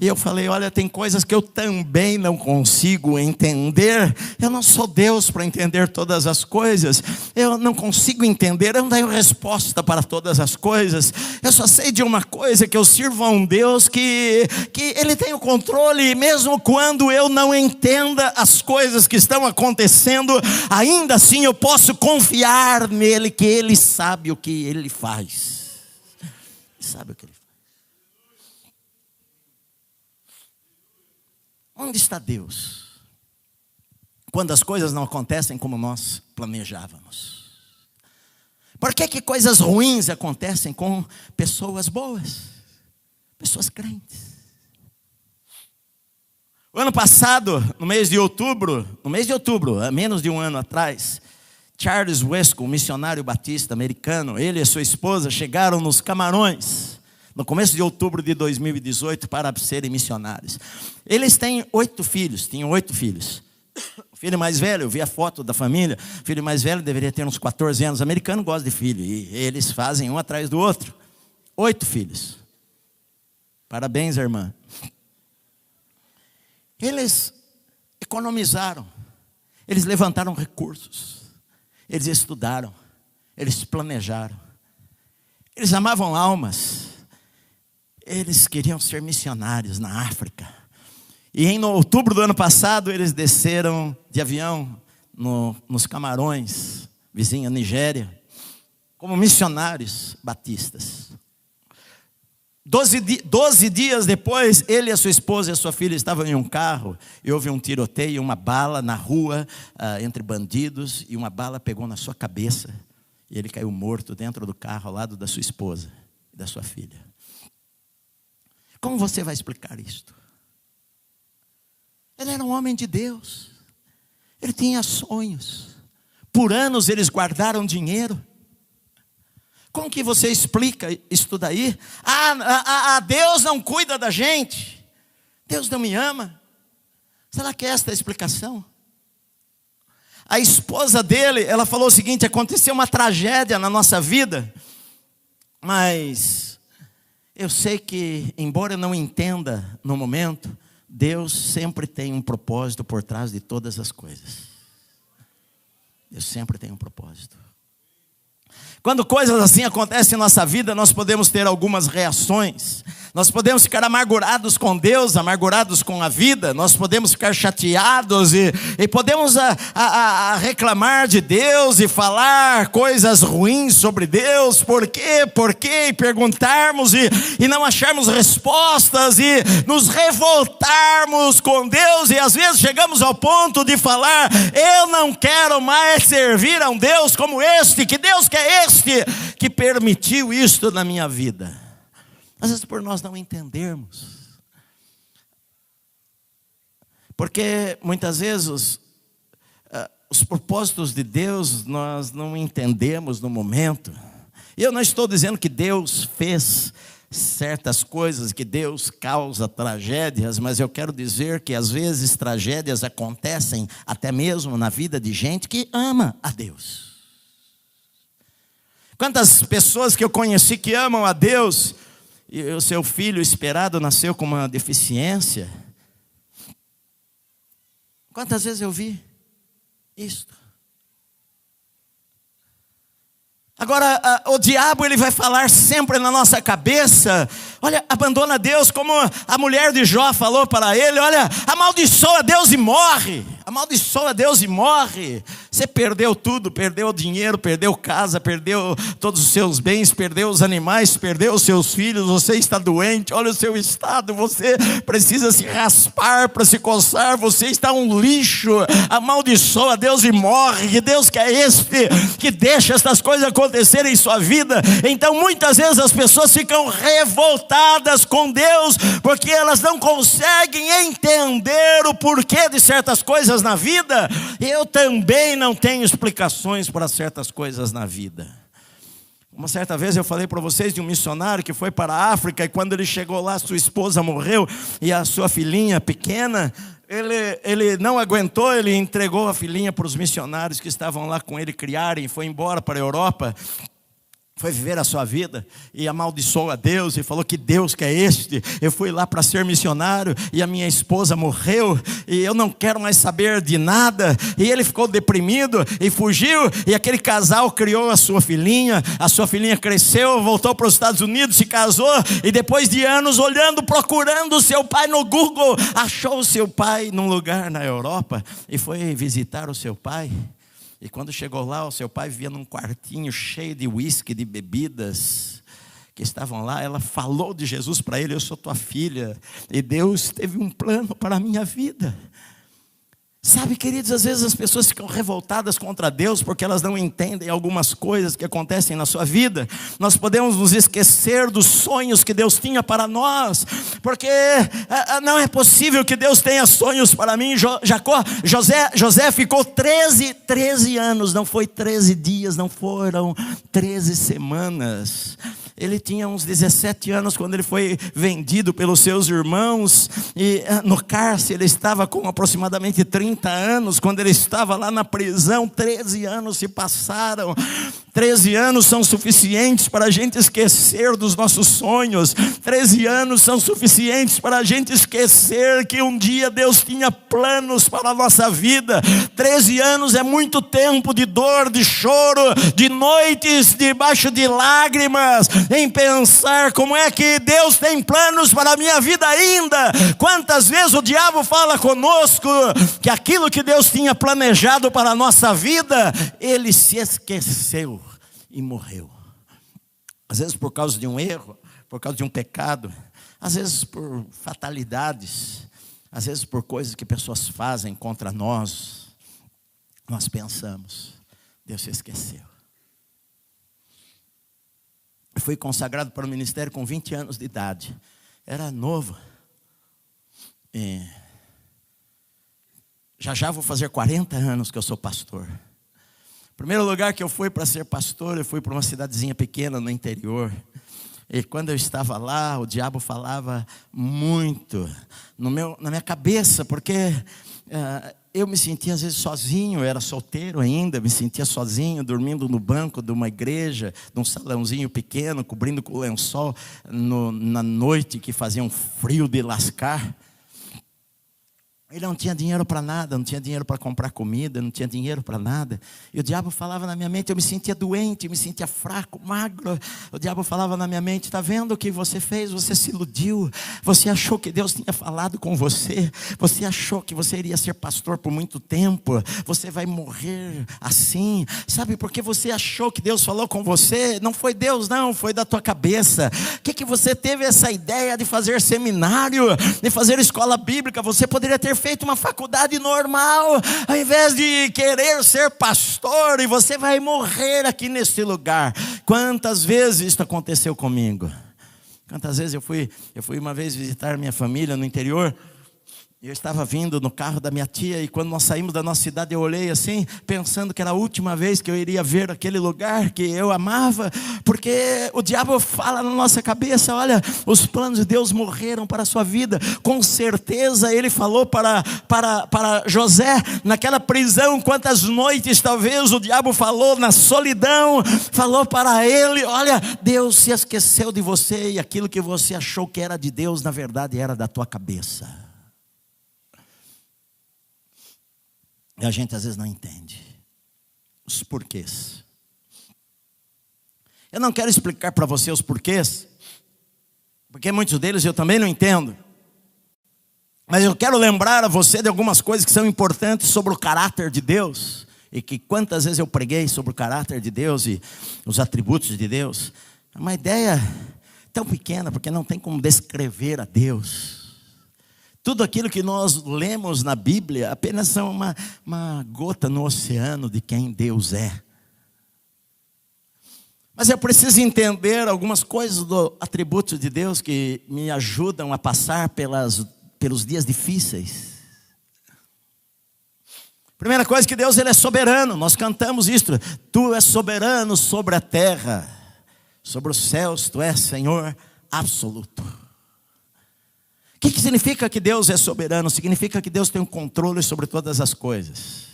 E eu falei, olha, tem coisas que eu também não consigo entender. Eu não sou Deus para entender todas as coisas. Eu não consigo entender, eu não tenho resposta para todas as coisas. Eu só sei de uma coisa, que eu sirvo a um Deus que Ele tem o controle. E mesmo quando eu não entenda as coisas que estão acontecendo, ainda assim eu posso confiar nele, que Ele sabe o que Ele faz. Sabe o que Ele faz. Onde está Deus quando as coisas não acontecem como nós planejávamos? Por que coisas ruins acontecem com pessoas boas, pessoas crentes? O ano passado, no mês de outubro, há menos de um ano atrás, Charles Wescott, um missionário batista americano, ele e sua esposa chegaram nos Camarões, no começo de outubro de 2018, para serem missionários. Eles têm 8 filhos, tinham 8 filhos. O filho mais velho, eu vi a foto da família, o filho mais velho deveria ter uns 14 anos. O americano gosta de filho, e eles fazem um atrás do outro. 8 filhos. Parabéns, irmã. Eles economizaram, eles levantaram recursos, eles estudaram, eles planejaram, eles amavam almas, eles queriam ser missionários na África. E em outubro do ano passado, eles desceram de avião nos Camarões, vizinha Nigéria, como missionários batistas. 12 dias depois, ele, a sua esposa e a sua filha estavam em um carro, e houve um tiroteio, uma bala na rua, entre bandidos, e uma bala pegou na sua cabeça, e ele caiu morto dentro do carro, ao lado da sua esposa e da sua filha. Como você vai explicar isto? Ele era um homem de Deus, ele tinha sonhos, por anos eles guardaram dinheiro. Como que você explica isso daí? Deus não cuida da gente, Deus não me ama. Será que é esta a explicação? A esposa dele, ela falou o seguinte: aconteceu uma tragédia na nossa vida, mas eu sei que, embora eu não entenda no momento, Deus sempre tem um propósito por trás de todas as coisas. Deus sempre tem um propósito. Quando coisas assim acontecem em nossa vida, nós podemos ter algumas reações. Nós podemos ficar amargurados com Deus, amargurados com a vida. Nós podemos ficar chateados e podemos reclamar de Deus e falar coisas ruins sobre Deus. Por quê? E perguntarmos e não acharmos respostas e nos revoltarmos com Deus. E às vezes chegamos ao ponto de falar: eu não quero mais servir a um Deus como este. Que Deus que é este que permitiu isto na minha vida? Às vezes por nós não entendermos, porque muitas vezes os propósitos de Deus nós não entendemos no momento. E eu não estou dizendo que Deus fez certas coisas, que Deus causa tragédias, mas eu quero dizer que às vezes tragédias acontecem até mesmo na vida de gente que ama a Deus. Quantas pessoas que eu conheci que amam a Deus, e o seu filho esperado nasceu com uma deficiência. Quantas vezes eu vi isto? Agora, o diabo ele vai falar sempre na nossa cabeça: olha, abandona Deus, como a mulher de Jó falou para ele: olha, amaldiçoa Deus e morre. Amaldiçoa Deus e morre. Você perdeu tudo, perdeu o dinheiro, perdeu casa, perdeu todos os seus bens, perdeu os animais, perdeu os seus filhos, você está doente, olha o seu estado, você precisa se raspar para se coçar, você está um lixo. Amaldiçoa Deus e morre. Que Deus que é este que deixa estas coisas acontecerem em sua vida? Então muitas vezes as pessoas ficam revoltadas com Deus, porque elas não conseguem entender o porquê de certas coisas na vida. Eu também não tenho explicações para certas coisas na vida. Uma certa vez eu falei para vocês de um missionário que foi para a África, e quando ele chegou lá, sua esposa morreu e a sua filhinha pequena, ele não aguentou, ele entregou a filhinha para os missionários que estavam lá com ele criarem, e foi embora para a Europa. foi viver a sua vida e amaldiçoou a Deus e falou: que Deus que é este? Eu fui lá para ser missionário e a minha esposa morreu e eu não quero mais saber de nada. E ele ficou deprimido e fugiu, e aquele casal criou a sua filhinha cresceu, voltou para os Estados Unidos, se casou, e depois de anos olhando, procurando o seu pai no Google, achou o seu pai num lugar na Europa e foi visitar o seu pai. E quando chegou lá, o seu pai vivia num quartinho cheio de uísque, de bebidas que estavam lá. Ela falou de Jesus para ele: eu sou tua filha, e Deus teve um plano para a minha vida. Sabe, queridos, às vezes as pessoas ficam revoltadas contra Deus porque elas não entendem algumas coisas que acontecem na sua vida. Nós podemos nos esquecer dos sonhos que Deus tinha para nós, porque não é possível que Deus tenha sonhos para mim. José ficou 13 anos, não foi 13 dias, não foram 13 semanas. Ele tinha uns 17 anos quando ele foi vendido pelos seus irmãos, e no cárcere ele estava com aproximadamente 30 anos, quando ele estava lá na prisão. 13 anos se passaram. 13 anos são suficientes para a gente esquecer dos nossos sonhos. 13 anos são suficientes para a gente esquecer que um dia Deus tinha planos para a nossa vida. 13 anos é muito tempo de dor, de choro, de noites debaixo de lágrimas, em pensar como é que Deus tem planos para a minha vida ainda. Quantas vezes o diabo fala conosco que aquilo que Deus tinha planejado para a nossa vida, ele se esqueceu e morreu. Às vezes por causa de um erro, por causa de um pecado, às vezes por fatalidades, às vezes por coisas que pessoas fazem contra nós. Nós pensamos: Deus se esqueceu. Eu fui consagrado para o ministério com 20 anos de idade. Era novo. Já vou fazer 40 anos que eu sou pastor. O primeiro lugar que eu fui para ser pastor, eu fui para uma cidadezinha pequena no interior. E quando eu estava lá, o diabo falava muito na minha cabeça, porque eu me sentia às vezes sozinho. Eu era solteiro ainda, me sentia sozinho, dormindo no banco de uma igreja, num salãozinho pequeno, cobrindo com lençol, na noite que fazia um frio de lascar. Ele não tinha dinheiro para nada, não tinha dinheiro para comprar comida, não tinha dinheiro para nada. E o diabo falava na minha mente, eu me sentia doente, me sentia fraco, magro. O diabo falava na minha mente: está vendo o que você fez? Você se iludiu, você achou que Deus tinha falado com você, você achou que você iria ser pastor por muito tempo, você vai morrer assim. Sabe por que você achou que Deus falou com você? Não foi Deus não, foi da tua cabeça. Que você teve essa ideia de fazer seminário, de fazer escola bíblica? Você poderia ter feito uma faculdade normal, ao invés de querer ser pastor, e você vai morrer aqui neste lugar. Quantas vezes isso aconteceu comigo? Quantas vezes eu fui uma vez visitar minha família no interior. Eu estava vindo no carro da minha tia, e quando nós saímos da nossa cidade, eu olhei assim, pensando que era a última vez que eu iria ver aquele lugar que eu amava, porque o diabo fala na nossa cabeça: olha, os planos de Deus morreram para a sua vida. Com certeza ele falou para José, naquela prisão. Quantas noites talvez o diabo falou na solidão, falou para ele: olha, Deus se esqueceu de você, e aquilo que você achou que era de Deus, na verdade era da tua cabeça. E a gente às vezes não entende os porquês. Eu não quero explicar para você os porquês, porque muitos deles eu também não entendo. Mas eu quero lembrar a você de algumas coisas que são importantes sobre o caráter de Deus. E que quantas vezes eu preguei sobre o caráter de Deus e os atributos de Deus. É uma ideia tão pequena, porque não tem como descrever a Deus. Tudo aquilo que nós lemos na Bíblia apenas são uma gota no oceano de quem Deus é. Mas eu preciso entender algumas coisas do atributo de Deus que me ajudam a passar pelos dias difíceis. Primeira coisa, que Deus ele é soberano. Nós cantamos isto: tu és soberano sobre a terra, sobre os céus, tu és Senhor absoluto. O que significa que Deus é soberano? Significa que Deus tem um controle sobre todas as coisas.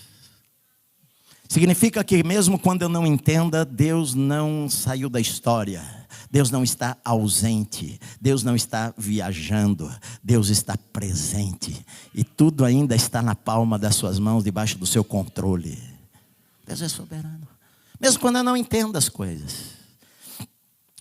Significa que mesmo quando eu não entenda, Deus não saiu da história. Deus não está ausente, Deus não está viajando, Deus está presente. E tudo ainda está na palma das suas mãos, debaixo do seu controle. Deus é soberano, mesmo quando eu não entendo as coisas.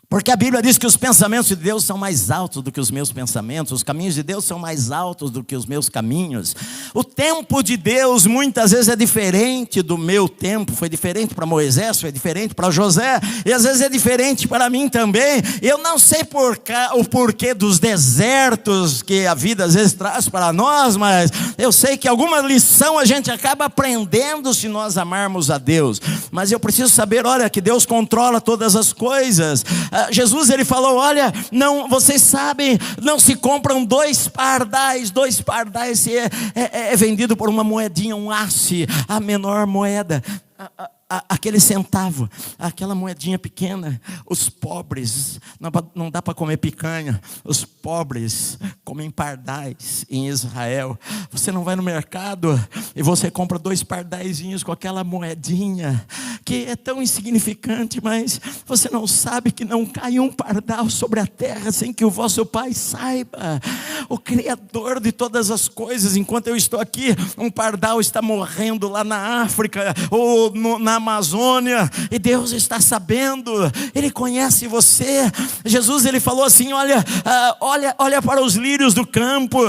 Porque a Bíblia diz que os pensamentos de Deus são mais altos do que os meus pensamentos. Os caminhos de Deus são mais altos do que os meus caminhos. O tempo de Deus muitas vezes é diferente do meu tempo. Foi diferente para Moisés, foi diferente para José. E às vezes é diferente para mim também. Eu não sei o porquê dos desertos que a vida às vezes traz para nós. Mas eu sei que alguma lição a gente acaba aprendendo se nós amarmos a Deus. Mas eu preciso saber, olha, que Deus controla todas as coisas. Jesus, ele falou, olha, não, vocês sabem, não se compram dois pardais é vendido por uma moedinha, um asse, a menor moeda, aquele centavo, aquela moedinha pequena. Os pobres, não dá para comer picanha, os pobres comem pardais em Israel. Você não vai no mercado e você compra dois pardaizinhos com aquela moedinha, que é tão insignificante, mas você não sabe que não cai um pardal sobre a terra sem que o vosso Pai saiba. O Criador de todas as coisas, enquanto eu estou aqui, um pardal está morrendo lá na África, ou na Amazônia, e Deus está sabendo, Ele conhece você. Jesus, ele falou assim, olha para os lírios do campo,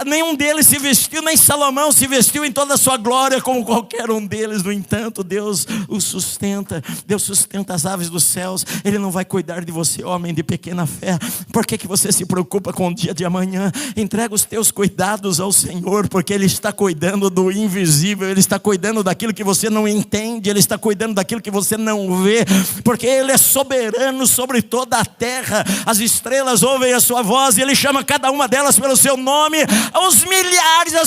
nenhum deles se vestiu, nem Salomão se vestiu em toda a sua glória como qualquer um deles. No entanto, Deus os sustenta, Deus sustenta as aves dos céus. Ele não vai cuidar de você, homem de pequena fé? Por que você se preocupa com o dia de amanhã? Entrega os teus cuidados ao Senhor, porque Ele está cuidando do invisível, Ele está cuidando daquilo que você não entende, Ele está cuidando daquilo que você não vê, porque Ele é soberano sobre toda a terra. As estrelas ouvem a sua voz e Ele chama cada uma delas pelo seu nome. As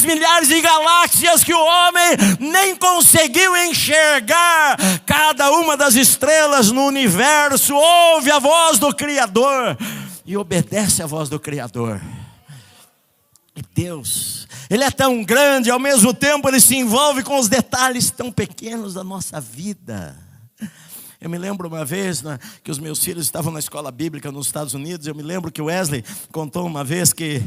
milhares de galáxias que o homem nem conseguiu enxergar, cada uma das estrelas no universo ouve a voz do Criador e obedece à voz do Criador. E Deus, Ele é tão grande, ao mesmo tempo Ele se envolve com os detalhes tão pequenos da nossa vida. Eu me lembro uma vez que os meus filhos estavam na escola bíblica nos Estados Unidos. Eu me lembro que o Wesley contou uma vez que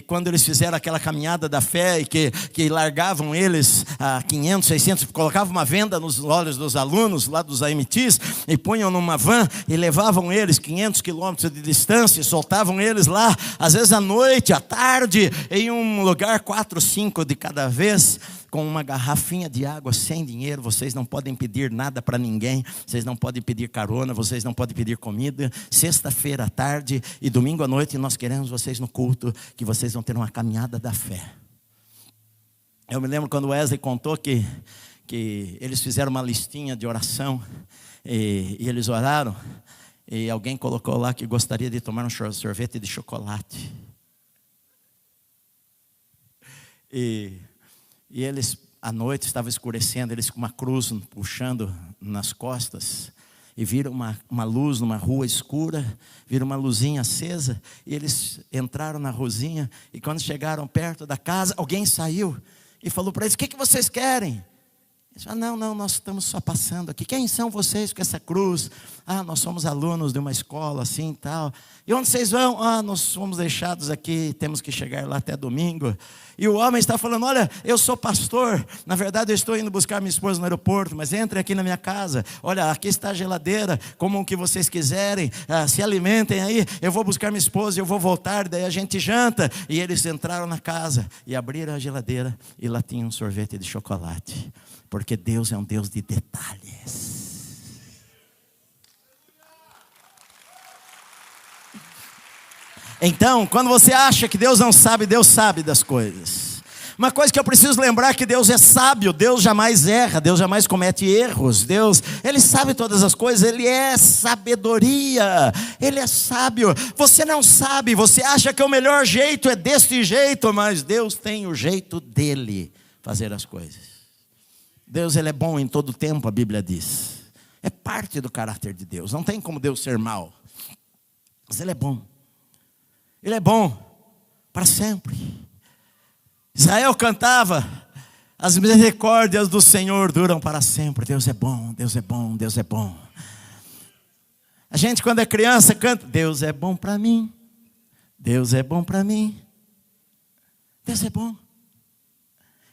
quando eles fizeram aquela caminhada da fé e que largavam eles a 500, 600, colocavam uma venda nos olhos dos alunos lá dos AMTs e punham numa van e levavam eles 500 quilômetros de distância e soltavam eles lá, às vezes à noite, à tarde, em um lugar 4, 5 de cada vez, com uma garrafinha de água, sem dinheiro. Vocês não podem pedir nada para ninguém, vocês não podem pedir carona, vocês não podem pedir comida. Sexta-feira à tarde e domingo à noite nós queremos vocês no culto, que vocês vão ter uma caminhada da fé. Eu me lembro quando o Wesley contou que eles fizeram uma listinha de oração e eles oraram, e alguém colocou lá que gostaria de tomar um sorvete de chocolate. E eles, à noite, estava escurecendo, eles com uma cruz puxando nas costas, e viram uma luz numa rua escura, viram uma luzinha acesa, e eles entraram na ruzinha, e quando chegaram perto da casa, alguém saiu e falou para eles: o que vocês querem? Eles falaram: não, nós estamos só passando aqui. Quem são vocês com essa cruz? Nós somos alunos de uma escola assim e tal. E onde vocês vão? Nós fomos deixados aqui, temos que chegar lá até domingo. E o homem está falando: olha, eu sou pastor, na verdade eu estou indo buscar minha esposa no aeroporto, mas entrem aqui na minha casa, olha, aqui está a geladeira, comam o que vocês quiserem, se alimentem aí, eu vou buscar minha esposa, eu vou voltar, daí a gente janta. E eles entraram na casa e abriram a geladeira, e lá tinha um sorvete de chocolate, porque Deus é um Deus de detalhes. Então, quando você acha que Deus não sabe, Deus sabe das coisas. Uma coisa que eu preciso lembrar é que Deus é sábio, Deus jamais erra, Deus jamais comete erros. Deus, Ele sabe todas as coisas, Ele é sabedoria, Ele é sábio. Você não sabe, você acha que o melhor jeito é desse jeito, mas Deus tem o jeito dEle fazer as coisas. Deus, Ele é bom em todo tempo, a Bíblia diz. É parte do caráter de Deus, não tem como Deus ser mau. Mas Ele é bom. Ele é bom para sempre. Israel cantava As misericórdias do Senhor duram para sempre. Deus é bom, Deus é bom, Deus é bom. A gente, quando é criança, canta: Deus é bom para mim, Deus é bom para mim. Deus é bom.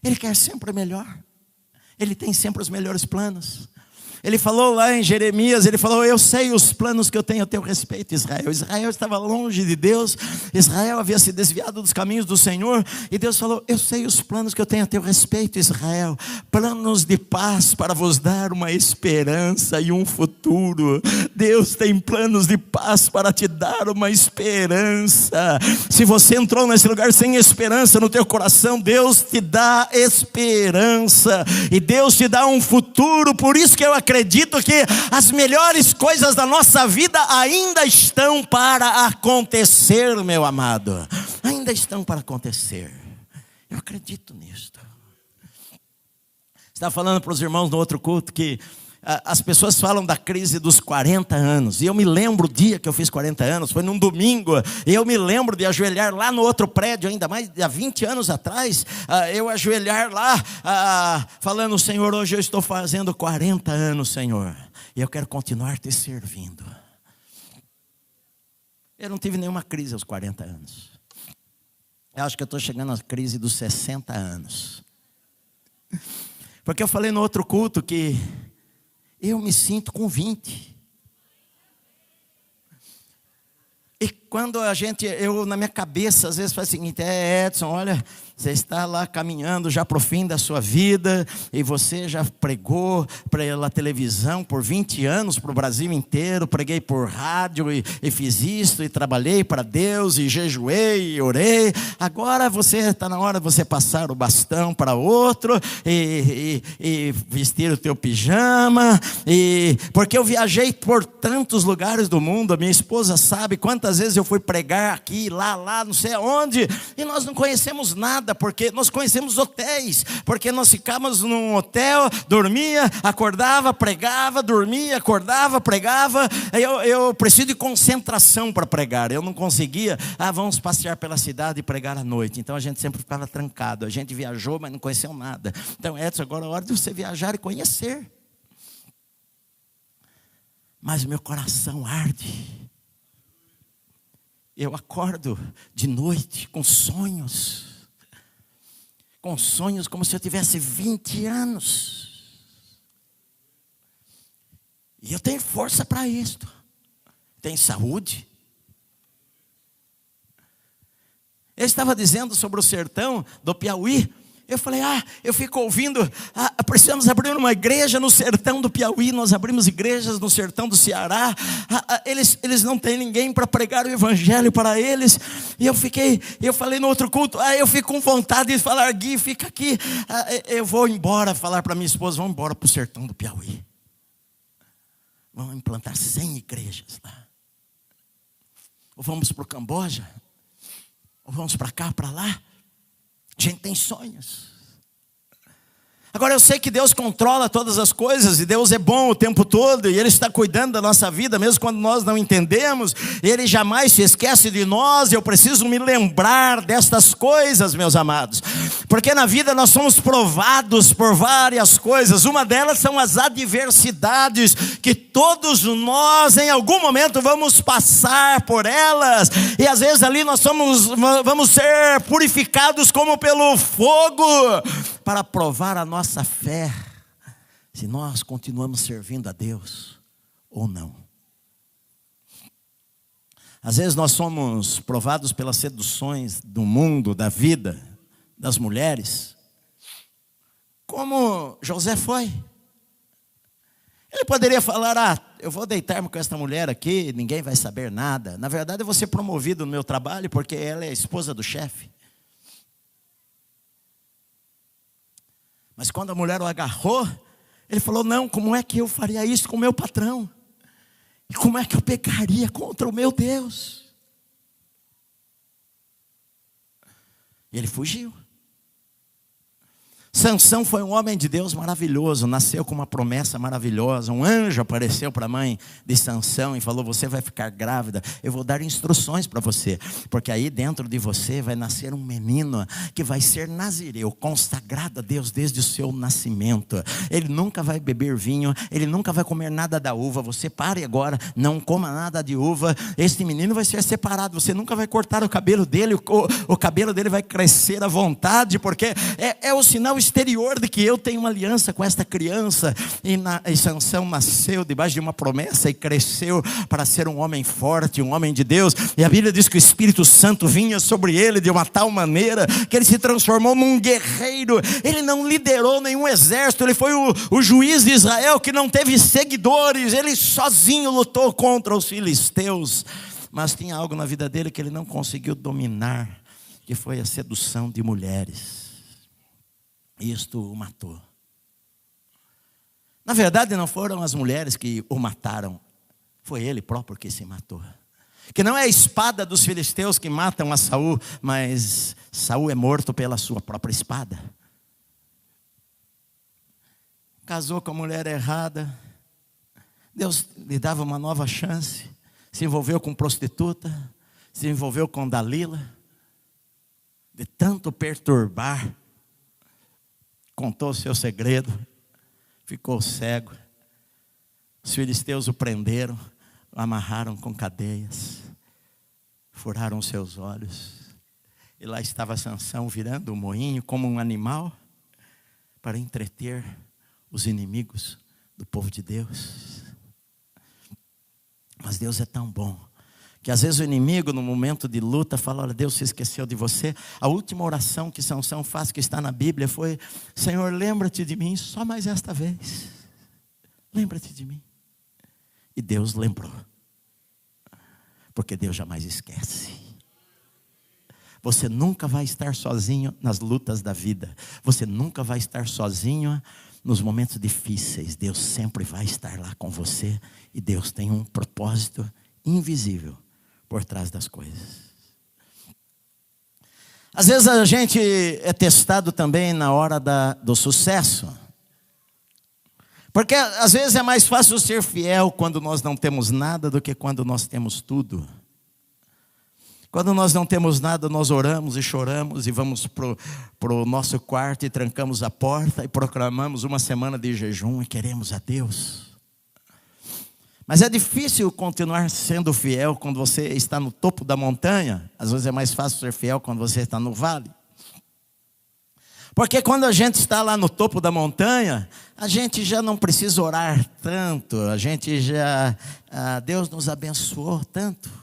Ele quer sempre o melhor. Ele tem sempre os melhores planos. Ele falou lá em Jeremias, ele falou: eu sei os planos que eu tenho a teu respeito, Israel. Israel estava longe de Deus, Israel havia se desviado dos caminhos do Senhor, e Deus falou: eu sei os planos que eu tenho a teu respeito, Israel, planos de paz para vos dar uma esperança e um futuro. Deus tem planos de paz para te dar uma esperança. Se você entrou nesse lugar sem esperança no teu coração, Deus te dá esperança, e Deus te dá um futuro. Por isso que eu acredito que as melhores coisas da nossa vida ainda estão para acontecer, meu amado. Ainda estão para acontecer. Eu acredito nisto. Estava falando para os irmãos no outro culto que as pessoas falam da crise dos 40 anos. E eu me lembro o dia que eu fiz 40 anos, foi num domingo. E eu me lembro de ajoelhar lá no outro prédio, ainda mais há 20 anos atrás. Eu ajoelhar lá, falando: Senhor, hoje eu estou fazendo 40 anos, Senhor. E eu quero continuar te servindo. Eu não tive nenhuma crise aos 40 anos. Eu acho que eu estou chegando à crise dos 60 anos. Porque eu falei no outro culto que eu me sinto com 20. E quando eu na minha cabeça, às vezes faz o seguinte: Edson, olha, você está lá caminhando já para o fim da sua vida, e você já pregou pela televisão por 20 anos para o Brasil inteiro, preguei por rádio e fiz isso, e trabalhei para Deus, e jejuei, e orei. Agora está na hora de você passar o bastão para outro, e vestir o teu pijama, porque eu viajei por tantos lugares do mundo. A minha esposa sabe quantas vezes eu fui pregar aqui, lá, não sei aonde, e nós não conhecemos nada, porque nós conhecemos hotéis, porque nós ficávamos num hotel, dormia, acordava, pregava, dormia, acordava, pregava. Eu preciso de concentração para pregar. Eu não conseguia: vamos passear pela cidade e pregar à noite. Então a gente sempre ficava trancado. A gente viajou, mas não conheceu nada. Então, Edson, agora é a hora de você viajar e conhecer. Mas meu coração arde. Eu acordo de noite com sonhos como se eu tivesse 20 anos. E eu tenho força para isso. Tenho saúde. Eu estava dizendo sobre o sertão do Piauí. Eu falei: eu fico ouvindo, precisamos abrir uma igreja no sertão do Piauí. Nós abrimos igrejas no sertão do Ceará. Eles não têm ninguém para pregar o evangelho para eles. E eu falei no outro culto: eu fico com vontade de falar: Gui, fica aqui. Eu vou embora falar para minha esposa: vamos embora para o sertão do Piauí. Vamos implantar 100 igrejas lá. Ou vamos para o Camboja, ou vamos para cá, para lá. A gente tem sonhos. Agora eu sei que Deus controla todas as coisas, e Deus é bom o tempo todo, e Ele está cuidando da nossa vida, mesmo quando nós não entendemos. Ele jamais se esquece de nós. Eu preciso me lembrar destas coisas, meus amados, porque na vida nós somos provados por várias coisas. Uma delas são as adversidades, que todos nós em algum momento vamos passar por elas, e às vezes ali nós vamos ser purificados como pelo fogo, para provar a nossa fé, se nós continuamos servindo a Deus ou não. Às vezes nós somos provados pelas seduções do mundo, da vida, das mulheres, como José foi. Ele poderia falar: eu vou deitar-me com esta mulher aqui, ninguém vai saber nada. Na verdade eu vou ser promovido no meu trabalho, porque ela é a esposa do chefe. Mas quando a mulher o agarrou, ele falou: não, como é que eu faria isso com o meu patrão? E como é que eu pecaria contra o meu Deus? E ele fugiu. Sansão foi um homem de Deus maravilhoso, nasceu com uma promessa maravilhosa. Um anjo apareceu para a mãe de Sansão e falou: você vai ficar grávida, eu vou dar instruções para você, porque aí dentro de você vai nascer um menino que vai ser nazireu, consagrado a Deus desde o seu nascimento. Ele nunca vai beber vinho, ele nunca vai comer nada da uva. Você pare agora, não coma nada de uva. Este menino vai ser separado, você nunca vai cortar o cabelo dele, o cabelo dele vai crescer à vontade, porque é o sinal exterior de que eu tenho uma aliança com esta criança. E Sansão nasceu debaixo de uma promessa e cresceu para ser um homem forte, um homem de Deus. E a Bíblia diz que o Espírito Santo vinha sobre ele de uma tal maneira que ele se transformou num guerreiro. Ele não liderou nenhum exército, ele foi o juiz de Israel que não teve seguidores. Ele sozinho lutou contra os filisteus, mas tinha algo na vida dele que ele não conseguiu dominar, que foi a sedução de mulheres. Isto o matou. Na verdade, não foram as mulheres que o mataram, foi ele próprio que se matou. Que não é a espada dos filisteus que matam a Saul, mas Saul é morto pela sua própria espada. Casou com a mulher errada, Deus lhe dava uma nova chance, se envolveu com prostituta, se envolveu com Dalila, de tanto perturbar, contou o seu segredo, ficou cego. Os filisteus o prenderam, o amarraram com cadeias, furaram seus olhos. E lá estava Sansão virando o moinho como um animal para entreter os inimigos do povo de Deus. Mas Deus é tão bom que às vezes o inimigo, no momento de luta, fala: olha, Deus se esqueceu de você. A última oração que Sansão faz, que está na Bíblia, foi: Senhor, lembra-te de mim só mais esta vez. Lembra-te de mim. E Deus lembrou, porque Deus jamais esquece. Você nunca vai estar sozinho nas lutas da vida. Você nunca vai estar sozinho nos momentos difíceis. Deus sempre vai estar lá com você. E Deus tem um propósito invisível por trás das coisas. Às vezes a gente é testado também na hora do sucesso. Porque às vezes é mais fácil ser fiel quando nós não temos nada do que quando nós temos tudo. Quando nós não temos nada, nós oramos e choramos e vamos para o nosso quarto e trancamos a porta e proclamamos uma semana de jejum e queremos a Deus. Mas é difícil continuar sendo fiel quando você está no topo da montanha. Às vezes é mais fácil ser fiel quando você está no vale. Porque quando a gente está lá no topo da montanha, a gente já não precisa orar tanto. A gente já... Deus nos abençoou tanto.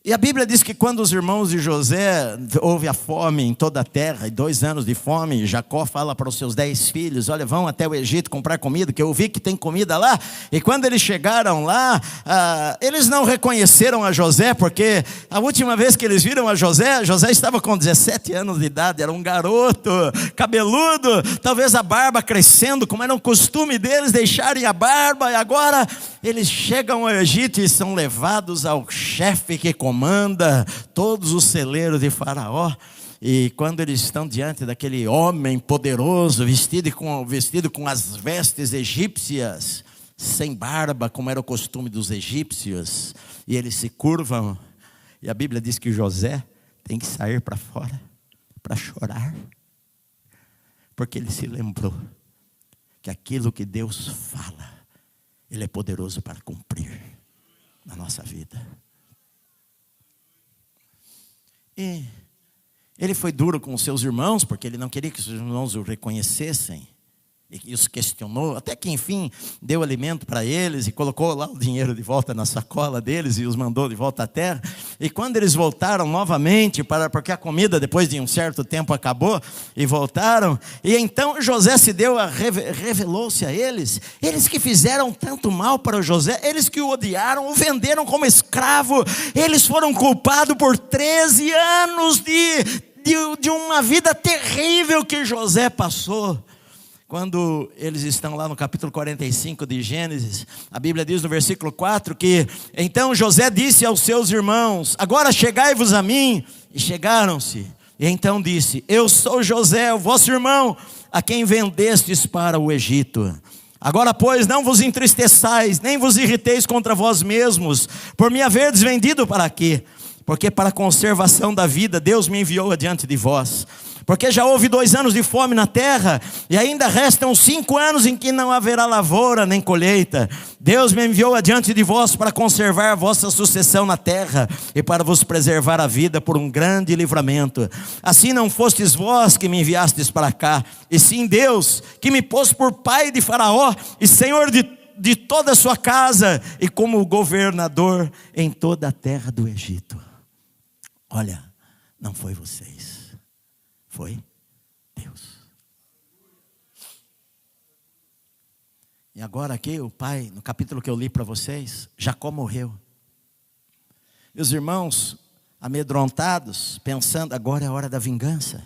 E a Bíblia diz que quando os irmãos de José, houve a fome em toda a terra, e 2 anos de fome, Jacó fala para os seus 10 filhos: olha, vão até o Egito comprar comida, que eu vi que tem comida lá. E quando eles chegaram lá, eles não reconheceram a José, porque a última vez que eles viram a José estava com 17 anos de idade, era um garoto, cabeludo, talvez a barba crescendo, como era um costume deles deixarem a barba. E agora eles chegam ao Egito e são levados ao chefe que comanda todos os celeiros de Faraó. E quando eles estão diante daquele homem poderoso, vestido com as vestes egípcias, sem barba, como era o costume dos egípcios, e eles se curvam, e a Bíblia diz que José tem que sair para fora para chorar, porque ele se lembrou que aquilo que Deus fala, Ele é poderoso para cumprir na nossa vida. E ele foi duro com os seus irmãos, porque ele não queria que os irmãos o reconhecessem. E os questionou, até que enfim deu alimento para eles e colocou lá o dinheiro de volta na sacola deles e os mandou de volta à terra. E quando eles voltaram novamente, porque a comida depois de um certo tempo acabou, e voltaram, e então José revelou-se a eles. Eles que fizeram tanto mal para José, eles que o odiaram, o venderam como escravo, eles foram culpados por 13 anos de uma vida terrível que José passou. Quando eles estão lá no capítulo 45 de Gênesis, a Bíblia diz no versículo 4 que então José disse aos seus irmãos: agora chegai-vos a mim. E chegaram-se, E então disse: eu sou José, o vosso irmão, a quem vendestes para o Egito. Agora, pois, não vos entristeçais, nem vos irriteis contra vós mesmos, por me haverdes vendido para quê? Porque para a conservação da vida Deus me enviou adiante de vós. Porque já houve 2 anos de fome na terra, e ainda restam 5 anos em que não haverá lavoura nem colheita. Deus me enviou adiante de vós para conservar a vossa sucessão na terra, e para vos preservar a vida por um grande livramento. Assim não fostes vós que me enviastes para cá, e sim Deus, que me pôs por pai de Faraó, e senhor de toda a sua casa, e como governador em toda a terra do Egito. Olha, não foi vocês. Foi Deus. E agora aqui o pai, no capítulo que eu li para vocês, Jacó morreu. E os irmãos amedrontados, pensando, agora é a hora da vingança.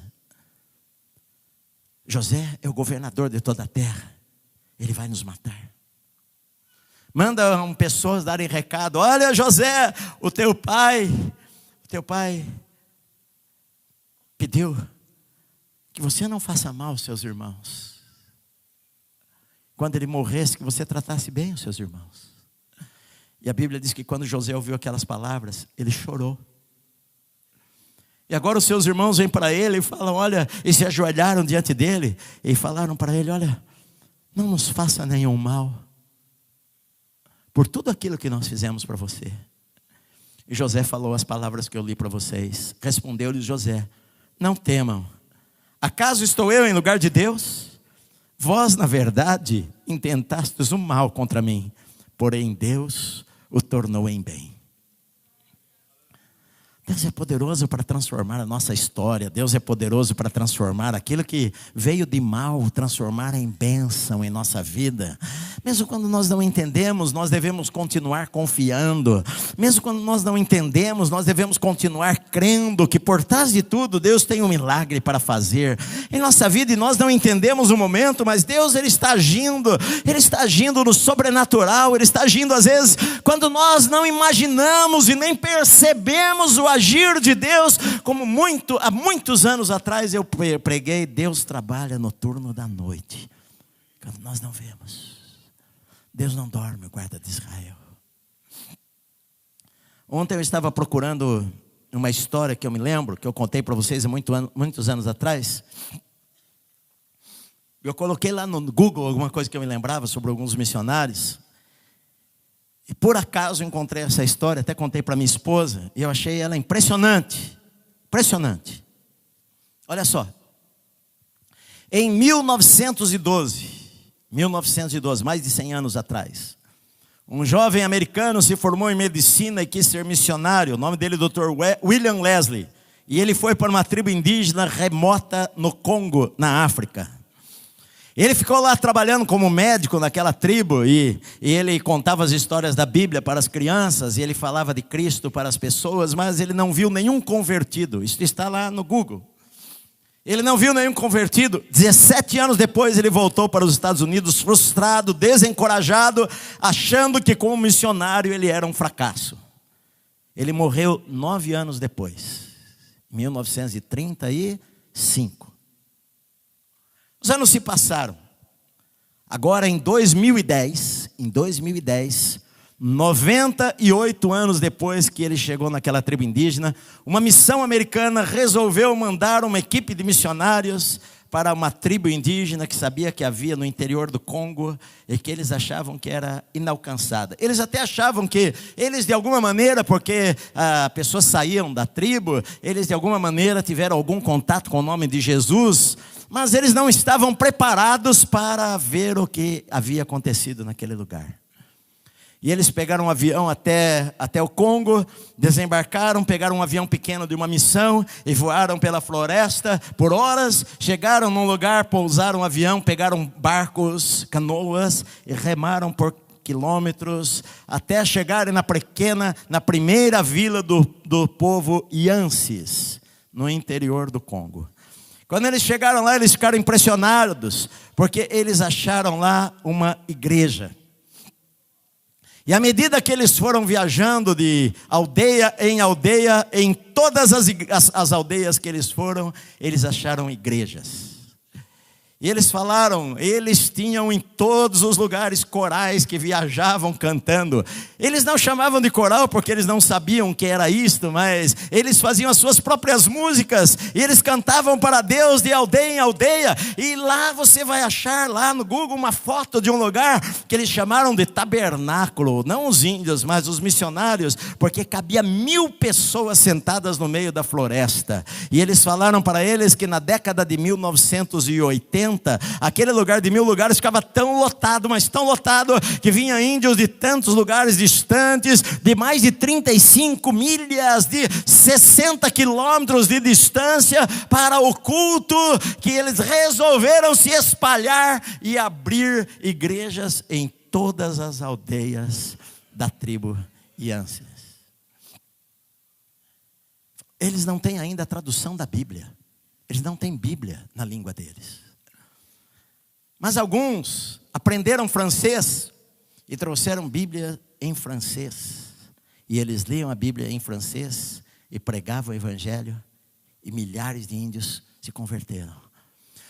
José é o governador de toda a terra, ele vai nos matar. Mandam pessoas darem recado: olha, José, o teu pai pediu que você não faça mal aos seus irmãos. Quando ele morresse, que você tratasse bem os seus irmãos. E a Bíblia diz que quando José ouviu aquelas palavras, ele chorou. E agora os seus irmãos vêm para ele e falam, olha, e se ajoelharam diante dele, e falaram para ele, olha, não nos faça nenhum mal, por tudo aquilo que nós fizemos para você. E José falou as palavras que eu li para vocês. Respondeu-lhes José: não temam. Acaso estou eu em lugar de Deus? Vós, na verdade, intentastes o mal contra mim, porém Deus o tornou em bem. Deus é poderoso para transformar a nossa história. Deus é poderoso para transformar aquilo que veio de mal, transformar em bênção em nossa vida. Mesmo quando nós não entendemos, nós devemos continuar confiando. Mesmo quando nós não entendemos, nós devemos continuar crendo que por trás de tudo Deus tem um milagre para fazer em nossa vida. E nós não entendemos o momento, mas Deus Ele está agindo no sobrenatural. Ele está agindo às vezes quando nós não imaginamos e nem percebemos o agir de Deus. Como há muitos anos atrás eu preguei: Deus trabalha no turno da noite, quando nós não vemos. Deus não dorme, o guarda de Israel. Ontem eu estava procurando uma história que eu me lembro, que eu contei para vocês há muitos anos atrás. Eu coloquei lá no Google alguma coisa que eu me lembrava sobre alguns missionários. E por acaso encontrei essa história, até contei para minha esposa, e eu achei ela impressionante. Impressionante. Olha só. Em 1912, mais de 100 anos atrás, um jovem americano se formou em medicina e quis ser missionário. O nome dele é Dr. William Leslie. E ele foi para uma tribo indígena remota no Congo, na África. Ele ficou lá trabalhando como médico naquela tribo, e ele contava as histórias da Bíblia para as crianças, e ele falava de Cristo para as pessoas, mas ele não viu nenhum convertido. Isso está lá no Google. Ele não viu nenhum convertido. 17 anos depois ele voltou para os Estados Unidos, frustrado, desencorajado, achando que como missionário ele era um fracasso. Ele morreu 9 anos depois, 1935. Os anos se passaram. Agora em 2010, 98 anos depois que ele chegou naquela tribo indígena, uma missão americana resolveu mandar uma equipe de missionários para uma tribo indígena que sabia que havia no interior do Congo e que eles achavam que era inalcançada. Eles até achavam que eles de alguma maneira, porque pessoas saíam da tribo, eles de alguma maneira tiveram algum contato com o nome de Jesus, mas eles não estavam preparados para ver o que havia acontecido naquele lugar. E eles pegaram um avião até o Congo, desembarcaram, pegaram um avião pequeno de uma missão e voaram pela floresta por horas. Chegaram num lugar, pousaram um avião, pegaram barcos, canoas e remaram por quilômetros até chegarem na primeira vila do povo Yansis, no interior do Congo. Quando eles chegaram lá, eles ficaram impressionados, porque eles acharam lá uma igreja. E à medida que eles foram viajando de aldeia, em todas as aldeias que eles foram, eles acharam igrejas. E eles falaram, eles tinham em todos os lugares corais que viajavam cantando. Eles não chamavam de coral porque eles não sabiam o que era isto, mas eles faziam as suas próprias músicas. E eles cantavam para Deus de aldeia em aldeia. E lá você vai achar, lá no Google, uma foto de um lugar que eles chamaram de tabernáculo. Não os índios, mas os missionários, porque cabia 1000 pessoas sentadas no meio da floresta. E eles falaram para eles que na década de 1980, aquele lugar de 1000 lugares ficava tão lotado, mas tão lotado, que vinha índios de tantos lugares distantes, de mais de 35 milhas, de 60 quilômetros de distância, para o culto, que eles resolveram se espalhar e abrir igrejas em todas as aldeias da tribo Yânsias. Eles não têm ainda a tradução da Bíblia, eles não têm Bíblia na língua deles. Mas alguns aprenderam francês e trouxeram Bíblia em francês. E eles liam a Bíblia em francês e pregavam o Evangelho. E milhares de índios se converteram.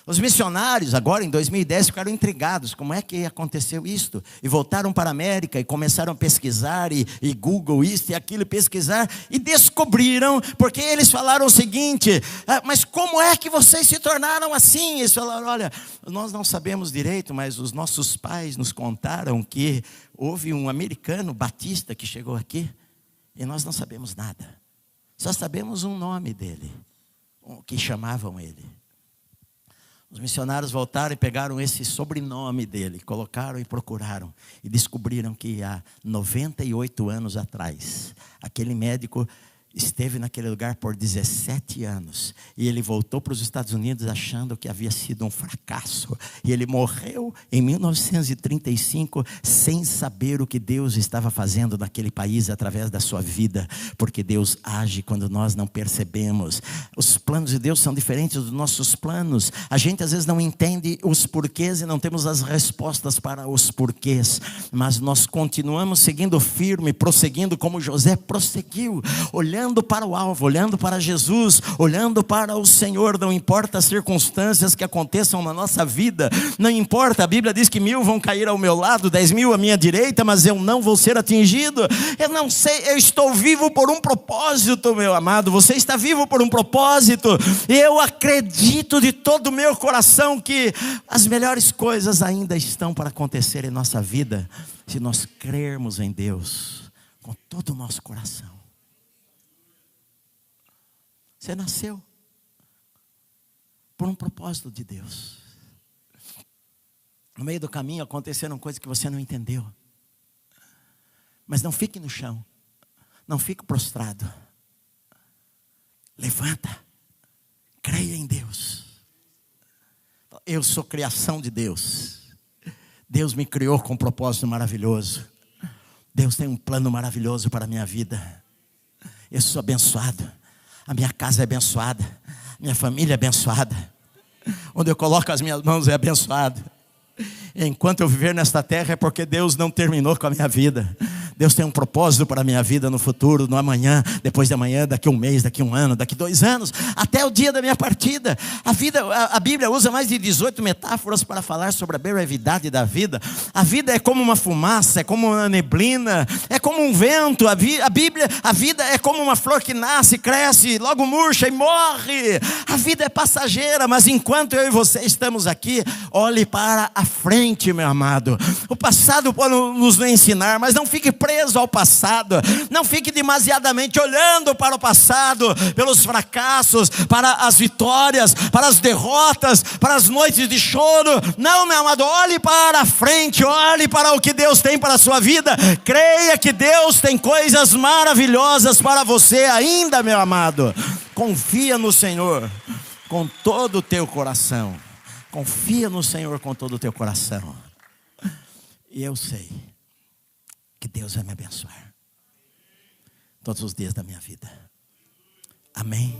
Os missionários, agora em 2010, ficaram intrigados. Como é que aconteceu isto? E voltaram para a América e começaram a pesquisar, e Google isso e aquilo, pesquisar. E descobriram, porque eles falaram o seguinte: mas como é que vocês se tornaram assim? Eles falaram, olha, nós não sabemos direito, mas os nossos pais nos contaram que houve um americano batista que chegou aqui. E nós não sabemos nada. Só sabemos um nome dele, que chamavam ele. Os missionários voltaram e pegaram esse sobrenome dele, colocaram e procuraram. E descobriram que há 98 anos atrás, aquele médico esteve naquele lugar por 17 anos. E ele voltou para os Estados Unidos achando que havia sido um fracasso. E ele morreu em 1935 sem saber o que Deus estava fazendo naquele país através da sua vida. Porque Deus age quando nós não percebemos. Os planos de Deus são diferentes dos nossos planos. A gente às vezes não entende os porquês e não temos as respostas para os porquês. Mas nós continuamos seguindo firme, prosseguindo como José prosseguiu, olhando para o alvo, olhando para Jesus, olhando para o Senhor. Não importa as circunstâncias que aconteçam na nossa vida, não importa, a Bíblia diz que 1000 vão cair ao meu lado, 10.000 à minha direita, mas eu não vou ser atingido. Eu não sei, eu estou vivo por um propósito, meu amado. Você está vivo por um propósito. Eu acredito de todo o meu coração que as melhores coisas ainda estão para acontecer em nossa vida, se nós crermos em Deus com todo o nosso coração. Você nasceu por um propósito de Deus. No meio do caminho aconteceram coisas que você não entendeu. Mas não fique no chão. Não fique prostrado. Levanta. Creia em Deus. Eu sou criação de Deus. Deus me criou com um propósito maravilhoso. Deus tem um plano maravilhoso para a minha vida. Eu sou abençoado. A minha casa é abençoada. Minha família é abençoada. Onde eu coloco as minhas mãos é abençoado. Enquanto eu viver nesta terra é porque Deus não terminou com a minha vida. Deus tem um propósito para a minha vida no futuro, no amanhã, depois de amanhã, daqui um mês, daqui um ano, daqui 2 anos, até o dia da minha partida. A Bíblia usa mais de 18 metáforas para falar sobre a brevidade da vida. A vida é como uma fumaça, é como uma neblina, é como um vento. A vida é como uma flor que nasce, cresce, logo murcha e morre. A vida é passageira, mas enquanto eu e você estamos aqui, olhe para a frente, meu amado. O passado pode nos ensinar, mas não fique preso ao passado. Não fique demasiadamente olhando para o passado, pelos fracassos, para as vitórias, para as derrotas, para as noites de choro. Não, meu amado, olhe para a frente, olhe para o que Deus tem para a sua vida. Creia que Deus tem coisas maravilhosas para você ainda, meu amado. Confia no Senhor com todo o teu coração. Confia no Senhor com todo o teu coração. E eu sei que Deus vai me abençoar todos os dias da minha vida. Amém.